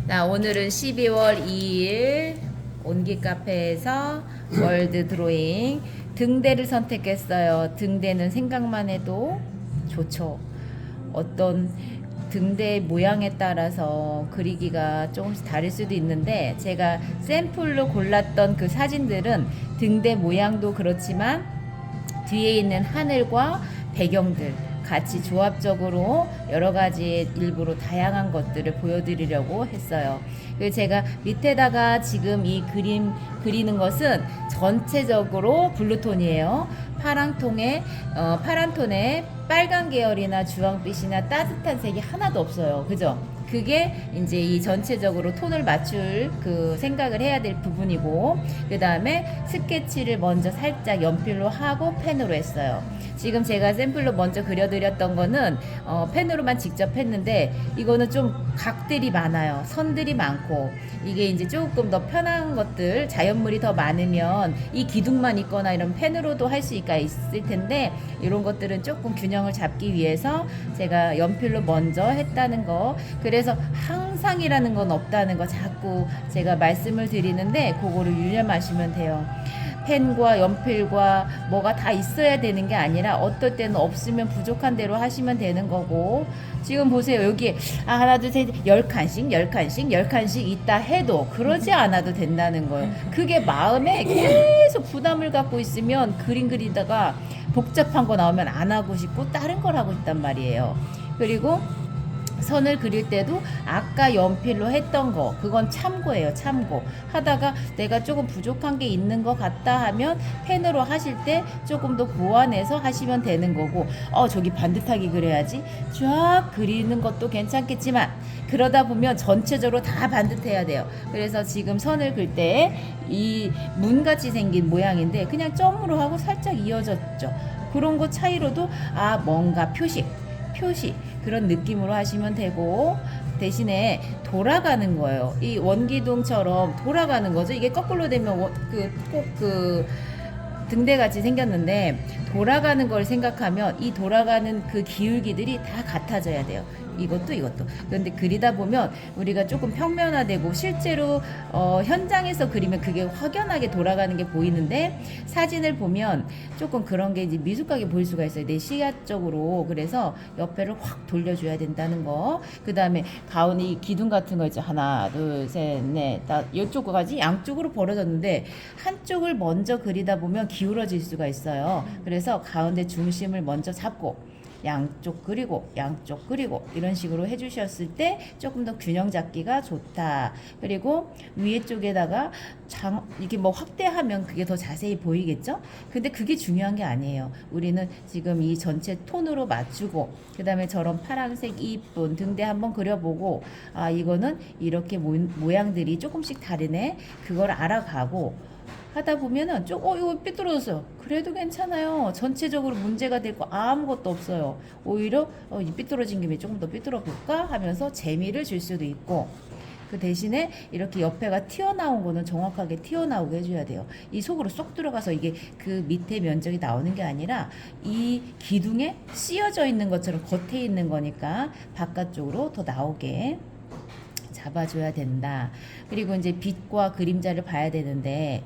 자, 오늘은 12월 2일 온기 카페에서 월드 드로잉 등대를 선택했어요. 등대는 생각만 해도 좋죠. 어떤 등대 모양에 따라서 그리기가 조금씩 다를 수도 있는데, 제가 샘플로 골랐던 그 사진들은 등대 모양도 그렇지만 뒤에 있는 하늘과 배경들 같이 조합적으로 여러 가지 일부러 다양한 것들을 보여드리려고 했어요. 그리고 제가 밑에다가 지금 이 그림 그리는 것은 전체적으로 블루톤이에요. 파란 톤에 빨간 계열이나 주황빛이나 따뜻한 색이 하나도 없어요. 그죠? 그게 이제 이 전체적으로 톤을 맞출 그 생각을 해야 될 부분이고, 그 다음에 스케치를 먼저 살짝 연필로 하고 펜으로 했어요. 지금 제가 샘플로 먼저 그려드렸던 거는 펜으로만 직접 했는데, 이거는 좀 각들이 많아요. 선들이 많고, 이게 이제 조금 더 편한 것들, 자연물이 더 많으면 이 기둥만 있거나 이런 펜으로도 할 수 있을 텐데, 이런 것들은 조금 균형을 잡기 위해서 제가 연필로 먼저 했다는 거. 그래서 항상이라는 건 없다는 거 자꾸 제가 말씀을 드리는데, 그거를 유념하시면 돼요. 펜과 연필과 뭐가 다 있어야 되는 게 아니라, 어떨 때는 없으면 부족한 대로 하시면 되는 거고, 지금 보세요. 여기 하나 둘셋 10칸씩 있다 해도 그러지 않아도 된다는 거예요. 그게 마음에 계속 부담을 갖고 있으면 그림 그리다가 복잡한 거 나오면 안 하고 싶고 다른 걸 하고 있단 말이에요. 그리고 선을 그릴 때도 아까 연필로 했던 거, 그건 참고예요. 참고 하다가 내가 조금 부족한 게 있는 것 같다 하면 펜으로 하실 때 조금 더 보완해서 하시면 되는 거고, 저기 반듯하게 그려야지 쫙 그리는 것도 괜찮겠지만, 그러다 보면 전체적으로 다 반듯해야 돼요. 그래서 지금 선을 그릴 때 이 문같이 생긴 모양인데 그냥 점으로 하고 살짝 이어졌죠. 그런 거 차이로도 뭔가 표시 그런 느낌으로 하시면 되고, 대신에 돌아가는 거예요. 이 원기둥처럼 돌아가는 거죠. 이게 거꾸로 되면 꼭 등대같이 생겼는데, 돌아가는 걸 생각하면 이 돌아가는 그 기울기들이 다 같아져야 돼요. 이것도. 그런데 그리다 보면 우리가 조금 평면화되고, 실제로 현장에서 그리면 그게 확연하게 돌아가는 게 보이는데, 사진을 보면 조금 그런 게 이제 미숙하게 보일 수가 있어요. 내 시야적으로. 그래서 옆에를 확 돌려줘야 된다는 거. 그 다음에 가운데 이 기둥 같은 거 있죠. 하나 둘셋넷 다 이쪽까지 양쪽으로 벌어졌는데, 한쪽을 먼저 그리다 보면 기울어질 수가 있어요. 그래서 가운데 중심을 먼저 잡고 양쪽 그리고 이런 식으로 해주셨을 때 조금 더 균형 잡기가 좋다. 그리고 위에 쪽에다가 이렇게 뭐 확대하면 그게 더 자세히 보이겠죠? 근데 그게 중요한 게 아니에요. 우리는 지금 이 전체 톤으로 맞추고, 그 다음에 저런 파란색 이쁜 등대 한번 그려보고, 이거는 이렇게 모양들이 조금씩 다르네, 그걸 알아가고 하다 보면은 이거 삐뚤어졌어요. 그래도 괜찮아요. 전체적으로 문제가 될 거 아무것도 없어요. 오히려 이 삐뚤어진 김에 조금 더 삐뚤어 볼까 하면서 재미를 줄 수도 있고, 그 대신에 이렇게 옆에가 튀어나온 거는 정확하게 튀어나오게 해줘야 돼요. 이 속으로 쏙 들어가서 이게 그 밑에 면적이 나오는 게 아니라 이 기둥에 씌어져 있는 것처럼 겉에 있는 거니까 바깥쪽으로 더 나오게 잡아줘야 된다. 그리고 이제 빛과 그림자를 봐야 되는데,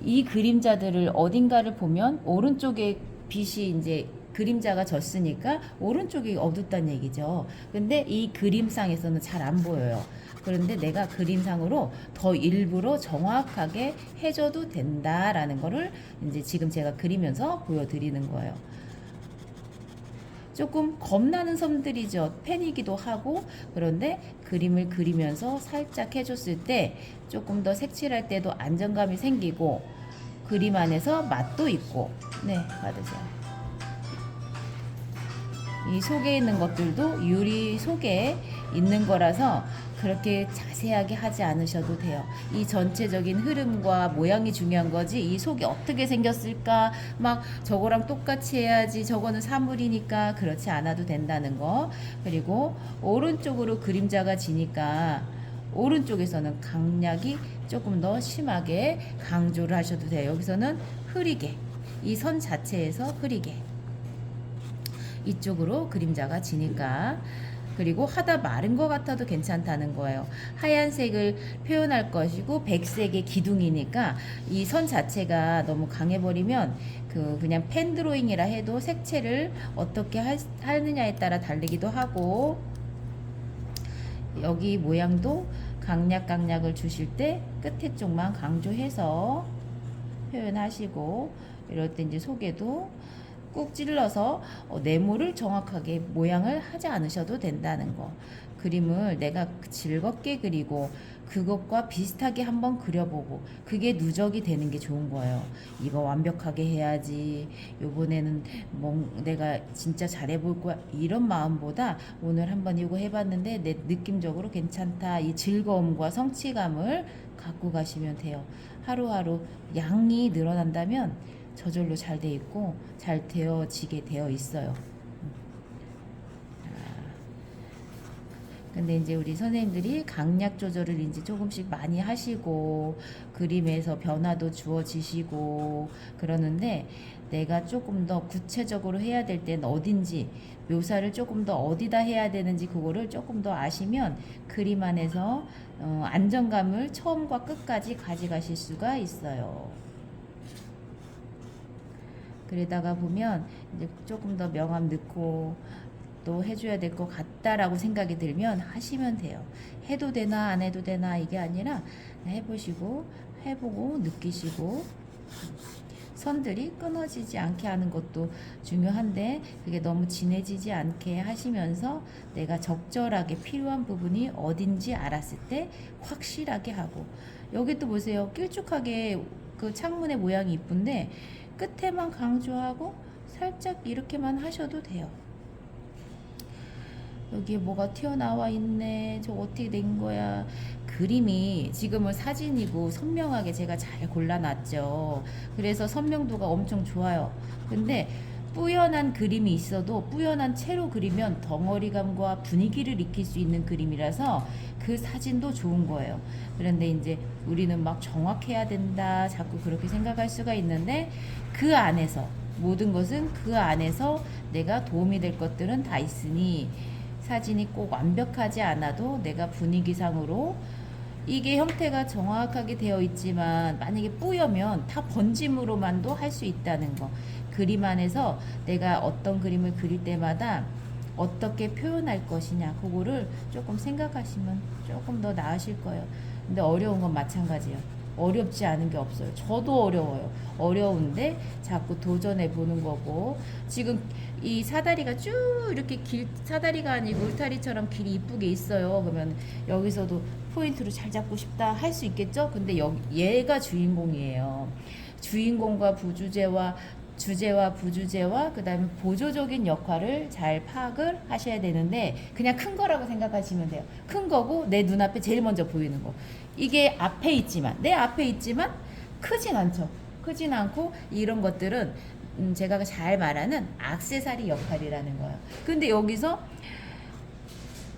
이 그림자들을 어딘가를 보면 오른쪽에 빛이 이제 그림자가 졌으니까 오른쪽이 어둡다는 얘기죠. 근데 이 그림상에서는 잘 안 보여요. 그런데 내가 그림상으로 더 일부러 정확하게 해줘도 된다라는 거를 이제 지금 제가 그리면서 보여드리는 거예요. 조금 겁나는 섬들이죠. 펜이기도 하고. 그런데 그림을 그리면서 살짝 해줬을 때 조금 더 색칠할 때도 안정감이 생기고, 그림 안에서 맛도 있고. 네, 받으세요. 이 속에 있는 것들도 유리 속에 있는 거라서 그렇게 자세하게 하지 않으셔도 돼요. 이 전체적인 흐름과 모양이 중요한 거지, 이 속이 어떻게 생겼을까, 막 저거랑 똑같이 해야지, 저거는 사물이니까 그렇지 않아도 된다는 거. 그리고 오른쪽으로 그림자가 지니까 오른쪽에서는 강약이 조금 더 심하게 강조를 하셔도 돼요. 여기서는 흐리게, 이 선 자체에서 흐리게 이쪽으로 그림자가 지니까 그리고 하다 마른 것 같아도 괜찮다는 거예요. 하얀색을 표현할 것이고 백색의 기둥이니까 이 선 자체가 너무 강해버리면 그냥 펜 드로잉이라 해도 색채를 어떻게 하느냐에 따라 다르기도 하고, 여기 모양도 강약을 주실 때 끝에 쪽만 강조해서 표현하시고, 이럴 때 이제 속에도 꾹 찔러서 네모를 정확하게 모양을 하지 않으셔도 된다는 거. 그림을 내가 즐겁게 그리고 그것과 비슷하게 한번 그려보고 그게 누적이 되는 게 좋은 거예요. 이거 완벽하게 해야지, 요번에는 내가 진짜 잘해볼 거야, 이런 마음보다 오늘 한번 이거 해봤는데 내 느낌적으로 괜찮다, 이 즐거움과 성취감을 갖고 가시면 돼요. 하루하루 양이 늘어난다면 저절로 잘 돼 있고 잘 되어지게 되어 있어요. 근데 이제 우리 선생님들이 강약 조절을 이제 조금씩 많이 하시고 그림에서 변화도 주어지시고 그러는데, 내가 조금 더 구체적으로 해야 될 때는 어딘지, 묘사를 조금 더 어디다 해야 되는지 그거를 조금 더 아시면 그림 안에서 안정감을 처음과 끝까지 가져가실 수가 있어요. 그러다가 보면 이제 조금 더 명암 넣고 또 해줘야 될 것 같다라고 생각이 들면 하시면 돼요. 해도 되나 안 해도 되나 이게 아니라 해보시고 해보고 느끼시고, 선들이 끊어지지 않게 하는 것도 중요한데 그게 너무 진해지지 않게 하시면서 내가 적절하게 필요한 부분이 어딘지 알았을 때 확실하게 하고, 여기 또 보세요. 길쭉하게 그 창문의 모양이 이쁜데 끝에만 강조하고 살짝 이렇게만 하셔도 돼요. 여기에 뭐가 튀어나와 있네, 저 어떻게 된 거야. 그림이 지금은 사진이고 선명하게 제가 잘 골라놨죠. 그래서 선명도가 엄청 좋아요. 근데 뿌연한 그림이 있어도 뿌연한 채로 그리면 덩어리감과 분위기를 익힐 수 있는 그림이라서 그 사진도 좋은 거예요. 그런데 이제 우리는 막 정확해야 된다 자꾸 그렇게 생각할 수가 있는데, 그 안에서 모든 것은 그 안에서 내가 도움이 될 것들은 다 있으니, 사진이 꼭 완벽하지 않아도 내가 분위기상으로 이게 형태가 정확하게 되어 있지만 만약에 뿌여면 다 번짐으로만도 할 수 있다는 거. 그림 안에서 내가 어떤 그림을 그릴 때마다 어떻게 표현할 것이냐, 그거를 조금 생각하시면 조금 더 나으실 거예요. 근데 어려운 건 마찬가지예요. 어렵지 않은 게 없어요. 저도 어려워요. 어려운데 자꾸 도전해 보는 거고, 지금 이 사다리가 쭉 이렇게 사다리가 아니고 울타리처럼 길이 이쁘게 있어요. 그러면 여기서도 포인트를 잘 잡고 싶다 할 수 있겠죠? 근데 얘가 주인공이에요. 주인공과 부주제와 주제와 부주제와 그 다음에 보조적인 역할을 잘 파악을 하셔야 되는데, 그냥 큰 거라고 생각하시면 돼요. 큰 거고 내 눈앞에 제일 먼저 보이는 거. 이게 앞에 있지만, 내 앞에 있지만 크진 않죠. 크진 않고, 이런 것들은 제가 잘 말하는 액세서리 역할이라는 거예요. 근데 여기서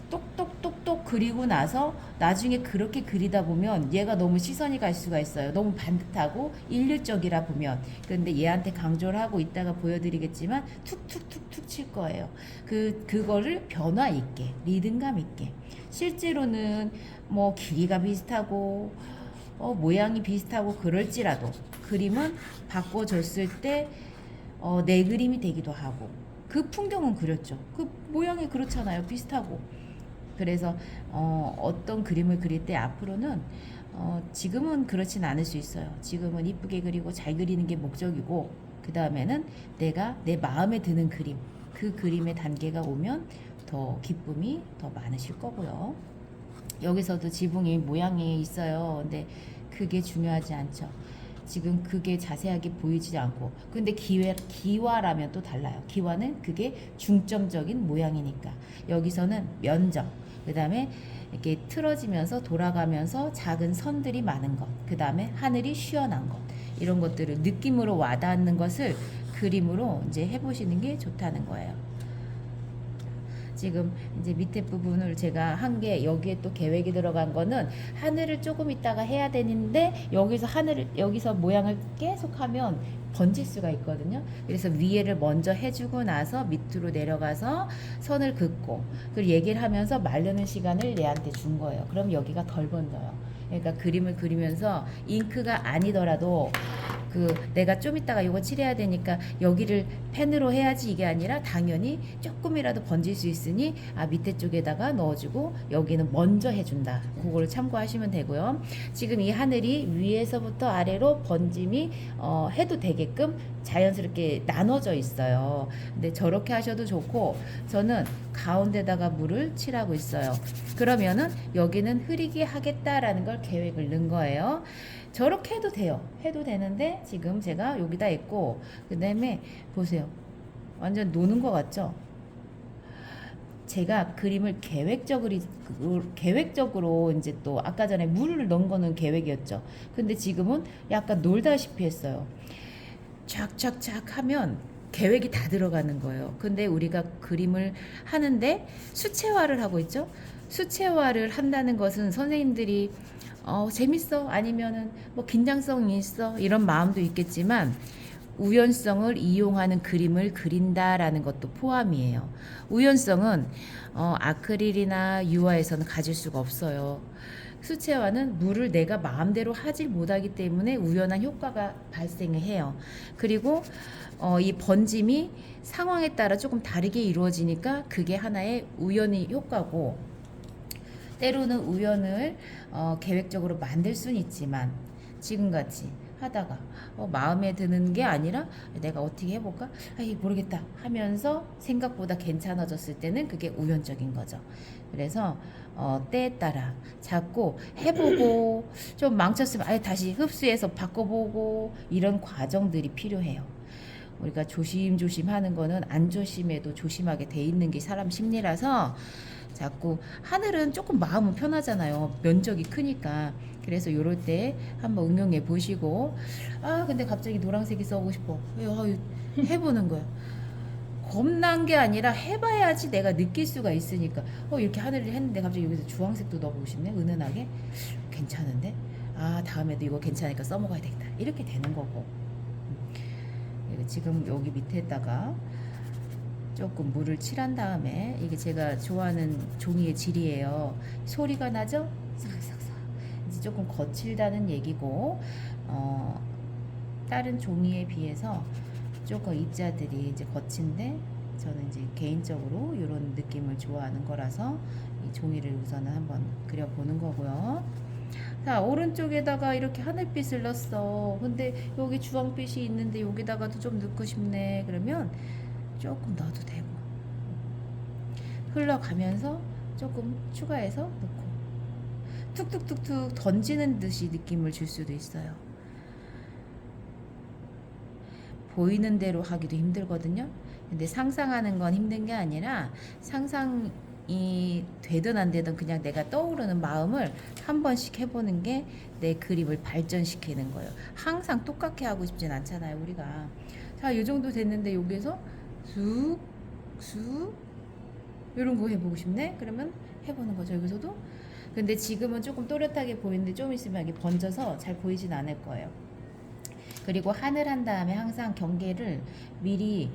똑똑똑똑 그리고 나서 나중에 그렇게 그리다 보면 얘가 너무 시선이 갈 수가 있어요. 너무 반듯하고 일률적이라 보면. 근데 얘한테 강조를 하고 이따가 보여드리겠지만 툭툭툭툭 칠 거예요. 그거를 변화 있게, 리듬감 있게. 실제로는 뭐 길이가 비슷하고 모양이 비슷하고 그럴지라도 그림은 바꿔줬을 때 내 그림이 되기도 하고, 그 풍경은 그렸죠. 그 모양이 그렇잖아요. 비슷하고. 그래서 어떤 그림을 그릴 때 앞으로는 지금은 그렇진 않을 수 있어요. 지금은 이쁘게 그리고 잘 그리는 게 목적이고, 그 다음에는 내가 내 마음에 드는 그림, 그 그림의 단계가 오면 더 기쁨이 더 많으실 거고요. 여기서도 지붕이 모양이 있어요. 근데 그게 중요하지 않죠. 지금 그게 자세하게 보이지 않고, 근데 기와라면 또 달라요. 기와는 그게 중점적인 모양이니까. 여기서는 면적, 그 다음에 이렇게 틀어지면서 돌아가면서 작은 선들이 많은 것, 그 다음에 하늘이 시원한 것, 이런 것들을 느낌으로 와닿는 것을 그림으로 이제 해보시는 게 좋다는 거예요. 지금 이제 밑에 부분을 제가 한 게 여기에 또 계획이 들어간 거는 하늘을 조금 있다가 해야 되는데 여기서 모양을 계속하면 번질 수가 있거든요. 그래서 위에를 먼저 해주고 나서 밑으로 내려가서 선을 긋고 그리고 얘기를 하면서 마르는 시간을 얘한테 준 거예요. 그럼 여기가 덜 번져요. 그러니까 그림을 그리면서 잉크가 아니더라도 그 내가 좀 이따가 이거 칠해야 되니까 여기를 펜으로 해야지 이게 아니라 당연히 조금이라도 번질 수 있으니 밑에 쪽에다가 넣어주고 여기는 먼저 해준다. 그거를 참고하시면 되고요. 지금 이 하늘이 위에서부터 아래로 번짐이 해도 되게끔 자연스럽게 나눠져 있어요. 근데 저렇게 하셔도 좋고 저는 가운데다가 물을 칠하고 있어요. 그러면은 여기는 흐리게 하겠다라는 걸 계획을 넣은 거예요. 저렇게 해도 돼요. 해도 되는데 지금 제가 여기다 했고 그 다음에 보세요. 완전 노는 것 같죠? 제가 그림을 계획적으로 이제 또 아까 전에 물을 넣은 거는 계획이었죠. 근데 지금은 약간 놀다시피 했어요. 쫙쫙쫙 하면 계획이 다 들어가는 거예요. 근데 우리가 그림을 하는데 수채화를 하고 있죠. 수채화를 한다는 것은 선생님들이 재밌어 아니면은 뭐 긴장성이 있어 이런 마음도 있겠지만 우연성을 이용하는 그림을 그린다라는 것도 포함이에요. 우연성은 아크릴이나 유화에서는 가질 수가 없어요. 수채화는 물을 내가 마음대로 하질 못하기 때문에 우연한 효과가 발생해요. 그리고 이 번짐이 상황에 따라 조금 다르게 이루어지니까 그게 하나의 우연의 효과고 때로는 우연을 계획적으로 만들 수는 있지만 지금같이 하다가 마음에 드는 게 아니라 내가 어떻게 해볼까? 모르겠다 하면서 생각보다 괜찮아졌을 때는 그게 우연적인 거죠. 그래서 때에 따라 자꾸 해보고 좀 망쳤으면 아예 다시 흡수해서 바꿔보고 이런 과정들이 필요해요. 우리가 조심조심 하는 거는 안 조심해도 조심하게 돼 있는 게 사람 심리라서 자꾸 하늘은 조금 마음은 편하잖아요. 면적이 크니까. 그래서 요럴 때 한번 응용해 보시고 근데 갑자기 노란색이 써고 싶어. 해보는 거야. 겁난 게 아니라 해봐야지 내가 느낄 수가 있으니까 이렇게 하늘을 했는데 갑자기 여기서 주황색도 넣어보고 싶네. 은은하게 괜찮은데 다음에도 이거 괜찮으니까 써먹어야 되겠다. 이렇게 되는 거고 지금 여기 밑에다가 조금 물을 칠한 다음에 이게 제가 좋아하는 종이의 질이에요. 소리가 나죠? 싹싹싹. 이제 조금 거칠다는 얘기고 다른 종이에 비해서 조금 입자들이 이제 거친데 저는 이제 개인적으로 이런 느낌을 좋아하는 거라서 이 종이를 우선은 한번 그려보는 거고요. 자, 오른쪽에다가 이렇게 하늘빛을 넣었어. 근데 여기 주황빛이 있는데 여기다가도 좀 넣고 싶네. 그러면 조금 넣어도 되고 흘러가면서 조금 추가해서 넣고 툭툭툭툭 던지는 듯이 느낌을 줄 수도 있어요. 보이는 대로 하기도 힘들거든요. 근데 상상하는 건 힘든 게 아니라 상상이 되든 안 되든 그냥 내가 떠오르는 마음을 한 번씩 해보는 게 내 그림을 발전시키는 거예요. 항상 똑같게 하고 싶진 않잖아요, 우리가. 자, 이 정도 됐는데 여기서 쑥 이런 거 해보고 싶네. 그러면 해보는 거죠, 여기서도. 근데 지금은 조금 또렷하게 보이는데 좀 있으면 이게 번져서 잘 보이진 않을 거예요. 그리고 하늘 한 다음에 항상 경계를 미리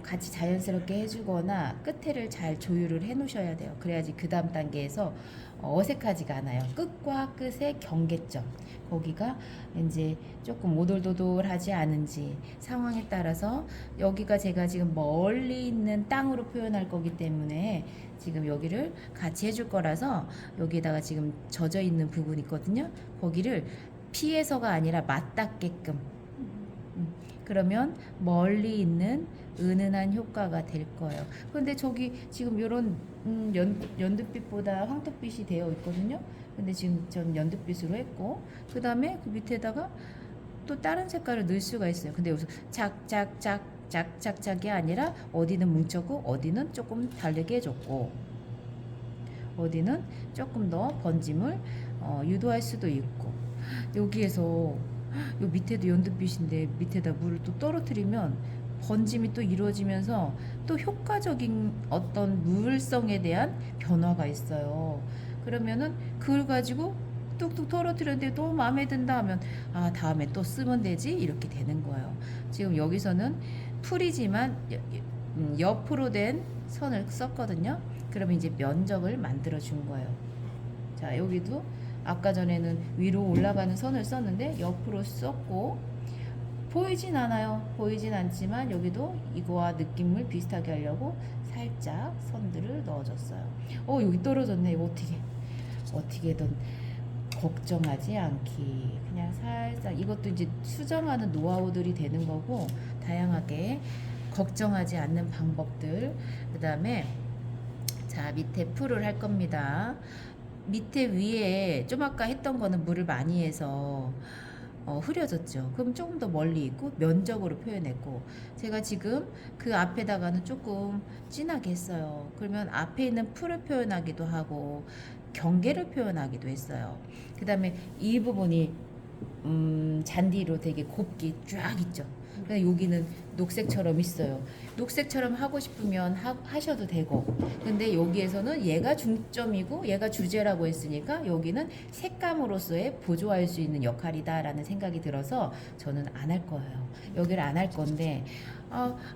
같이 자연스럽게 해주거나 끝에를 잘 조율을 해 놓으셔야 돼요. 그래야지 그 다음 단계에서 어색하지가 않아요. 끝과 끝의 경계점, 거기가 이제 조금 오돌도돌하지 않은지 상황에 따라서 여기가 제가 지금 멀리 있는 땅으로 표현할 거기 때문에 지금 여기를 같이 해줄 거라서 여기에다가 지금 젖어 있는 부분이 있거든요. 거기를 피해서가 아니라 맞닿게끔 그러면 멀리 있는 은은한 효과가 될 거예요. 근데 저기 지금 이런 연두빛보다 황토빛이 되어 있거든요. 근데 지금 전 연두빛으로 했고 그 다음에 그 밑에다가 또 다른 색깔을 넣을 수가 있어요. 근데 여기서 작작이 아니라 어디는 뭉쳤고 어디는 조금 다르게 해줬고 어디는 조금 더 번짐을 유도할 수도 있고 여기에서 요 밑에도 연두빛인데 밑에다 물을 또 떨어뜨리면 번짐이 또 이루어지면서 또 효과적인 어떤 물성에 대한 변화가 있어요. 그러면은 그걸 가지고 뚝뚝 털어뜨렸는데 또 마음에 든다 하면 아 다음에 또 쓰면 되지 이렇게 되는 거예요. 지금 여기서는 풀이지만 옆으로 된 선을 썼거든요. 그러면 이제 면적을 만들어 준 거예요. 자 여기도 아까 전에는 위로 올라가는 선을 썼는데 옆으로 썼고 보이진 않아요. 보이진 않지만 여기도 이거와 느낌을 비슷하게 하려고 살짝 선들을 넣어줬어요. 여기 떨어졌네. 이거 어떻게든 걱정하지 않기. 그냥 살짝 이것도 이제 수정하는 노하우들이 되는 거고 다양하게 걱정하지 않는 방법들. 그 다음에 자 밑에 풀을 할 겁니다. 밑에 위에 좀 아까 했던 거는 물을 많이 해서 흐려졌죠. 그럼 조금 더 멀리 있고 면적으로 표현했고 제가 지금 그 앞에다가는 조금 진하게 했어요. 그러면 앞에 있는 풀을 표현하기도 하고 경계를 표현하기도 했어요. 그 다음에 이 부분이 잔디로 되게 곱게 쫙 있죠. 근데 여기는 녹색처럼 있어요. 녹색처럼 하고 싶으면 하셔도 되고 근데 여기에서는 얘가 중점이고 얘가 주제라고 했으니까 여기는 색감으로서의 보조할 수 있는 역할이다 라는 생각이 들어서 저는 안 할 거예요. 여기를 안 할 건데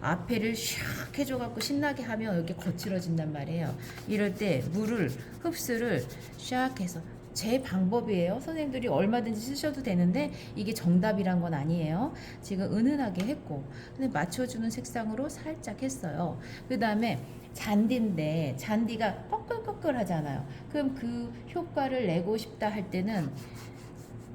앞에를 샥 해줘갖고 신나게 하면 여기 거칠어진단 말이에요. 이럴 때 물을 흡수를 샥 해서 제 방법이에요. 선생님들이 얼마든지 쓰셔도 되는데 이게 정답이란 건 아니에요. 지금 은은하게 했고 근데 맞춰주는 색상으로 살짝 했어요. 그 다음에 잔디인데 잔디가 꺼끌꺼끌 하잖아요. 그럼 그 효과를 내고 싶다 할 때는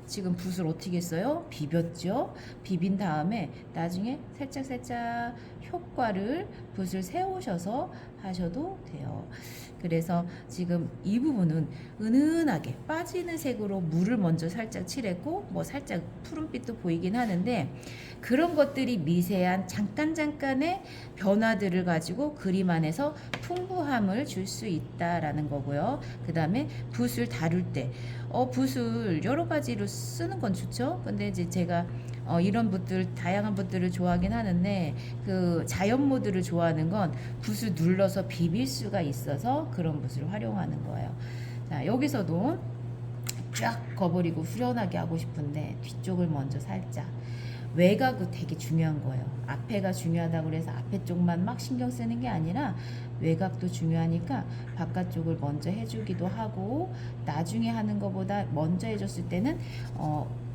지금 붓을 어떻게 했어요? 비볐죠? 비빈 다음에 나중에 살짝 효과를 붓을 세우셔서 하셔도 돼요. 그래서 지금 이 부분은 은은하게 빠지는 색으로 물을 먼저 살짝 칠했고 뭐 살짝 푸른빛도 보이긴 하는데 그런 것들이 미세한 잠깐의 변화들을 가지고 그림 안에서 풍부함을 줄 수 있다라는 거고요. 그 다음에 붓을 다룰 때 붓을 여러 가지로 쓰는 건 좋죠. 근데 이제 제가 이런 붓들 다양한 붓들을 좋아하긴 하는데 그 자연 모드를 좋아하는 건 붓을 눌러서 비빌 수가 있어서 그런 붓을 활용하는 거예요. 자 여기서도 쫙 거버리고 후련하게 하고 싶은데 뒤쪽을 먼저 살짝 외곽이 되게 중요한 거예요. 앞에가 중요하다고 그래서 앞에 쪽만 막 신경 쓰는 게 아니라 외곽도 중요하니까 바깥쪽을 먼저 해주기도 하고 나중에 하는 것보다 먼저 해줬을 때는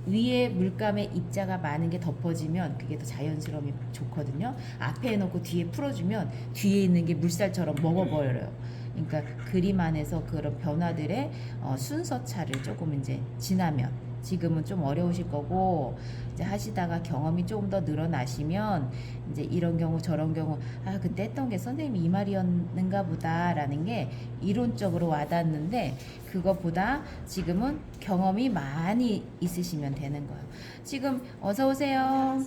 위에 물감의 입자가 많은 게 덮어지면 그게 더 자연스러움이 좋거든요. 앞에 해놓고 뒤에 풀어주면 뒤에 있는 게 물살처럼 먹어버려요. 그러니까 그림 안에서 그런 변화들의 순서 차를 조금 이제 지나면 지금은 좀 어려우실 거고 이제 하시다가 경험이 조금 더 늘어나시면 이제 이런 경우 저런 경우 그때 했던 게 선생님이 이 말이었는가 보다라는 게 이론적으로 와닿는데 그것보다 지금은 경험이 많이 있으시면 되는 거예요. 지금 어서 오세요.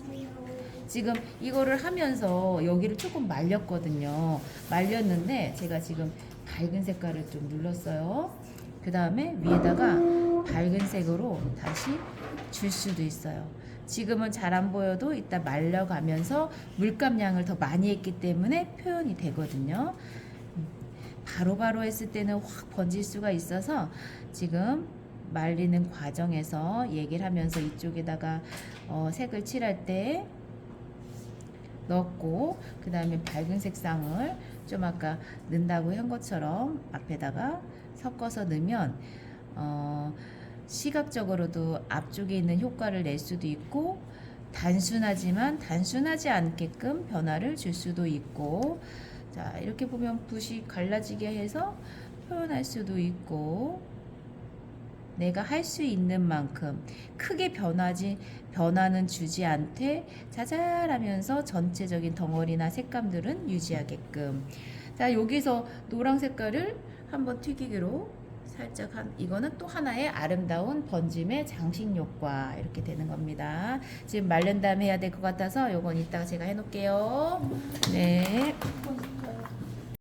지금 이거를 하면서 여기를 조금 말렸거든요. 말렸는데 제가 지금 밝은 색깔을 좀 눌렀어요. 그 다음에 위에다가 밝은 색으로 다시 줄 수도 있어요. 지금은 잘 안 보여도 이따 말려가면서 물감량을 더 많이 했기 때문에 표현이 되거든요. 바로바로 했을 때는 확 번질 수가 있어서 지금 말리는 과정에서 얘기를 하면서 이쪽에다가 색을 칠할 때 넣었고 그 다음에 밝은 색상을 좀 아까 넣는다고 한 것처럼 앞에다가 섞어서 넣으면 시각적으로도 앞쪽에 있는 효과를 낼 수도 있고 단순하지만 단순하지 않게끔 변화를 줄 수도 있고 자 이렇게 보면 붓이 갈라지게 해서 표현할 수도 있고 내가 할 수 있는 만큼 크게 변화는 주지 않되 자잘하면서 전체적인 덩어리나 색감들은 유지하게끔 자 여기서 노란 색깔을 한번 튀기기로 살짝 이거는 또 하나의 아름다운 번짐의 장식 효과 이렇게 되는 겁니다. 지금 말른 다음에 해야 될 것 같아서 요건 이따가 제가 해놓을게요. 네.